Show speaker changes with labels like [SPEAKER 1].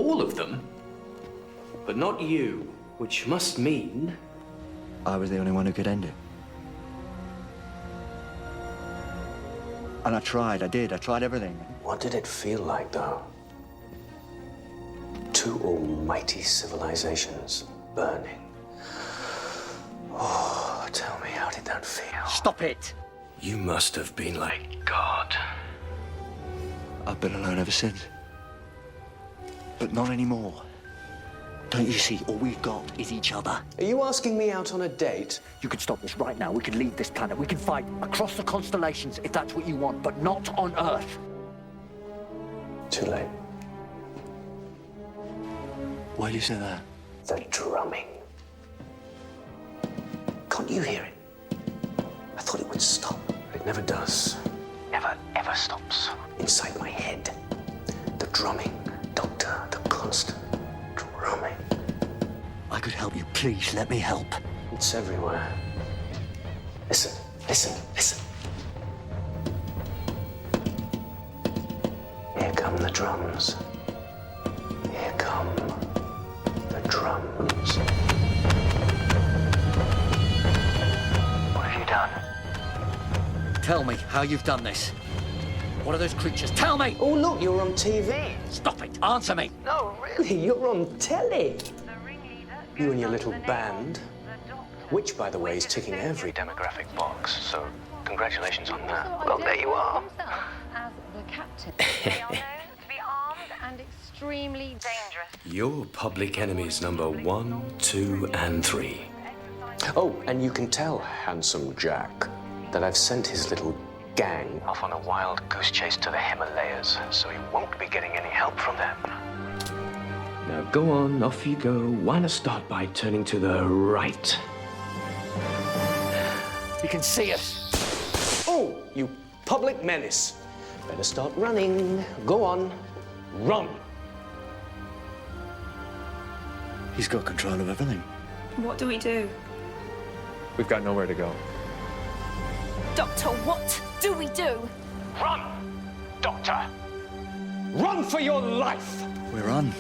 [SPEAKER 1] all of them. But not you, which must mean...
[SPEAKER 2] I was the only one who could end it. And I tried everything.
[SPEAKER 1] What did it feel like, though? Two almighty civilizations burning. Oh, tell me, how did that feel?
[SPEAKER 2] Stop it!
[SPEAKER 1] You must have been like God.
[SPEAKER 2] I've been alone ever since. But not anymore. Don't you see, all we've got is each other.
[SPEAKER 1] Are you asking me out on a date?
[SPEAKER 2] You could stop this right now. We could leave this planet. We can fight across the constellations if that's what you want, but not on Earth.
[SPEAKER 1] Too late.
[SPEAKER 2] Why do you say that?
[SPEAKER 1] The drumming. Can't you hear it? I thought it would stop. It never does. Never, ever stops. Inside my head. The drumming, Doctor, the constant drumming.
[SPEAKER 2] I could help you. Please, let me help.
[SPEAKER 1] It's everywhere. Listen, listen, listen. Here come the drums. Here come the drums.
[SPEAKER 2] What have you done? Tell me how you've done this. What are those creatures? Tell me!
[SPEAKER 1] Oh, look, you're on TV.
[SPEAKER 2] Stop it! Answer me!
[SPEAKER 1] No, really, you're on telly. You and your little band. Which, by the way, is ticking every demographic box, so congratulations on that. Well, there you are.
[SPEAKER 3] As the captain. They are known to be armed and extremely dangerous.
[SPEAKER 1] You're public enemies number 1, 2, and 3. Oh, and you can tell Handsome Jack that I've sent his little gang off on a wild goose chase to the Himalayas, so he won't be getting any help from them. Now go on, off you go. Why not start by turning to the right?
[SPEAKER 2] You can see us.
[SPEAKER 1] Oh, you public menace. Better start running. Go on, run.
[SPEAKER 2] He's got control of everything.
[SPEAKER 4] What do we do?
[SPEAKER 5] We've got nowhere to go.
[SPEAKER 4] Doctor, what do we do?
[SPEAKER 1] Run, Doctor. Run for your life.
[SPEAKER 2] We're on.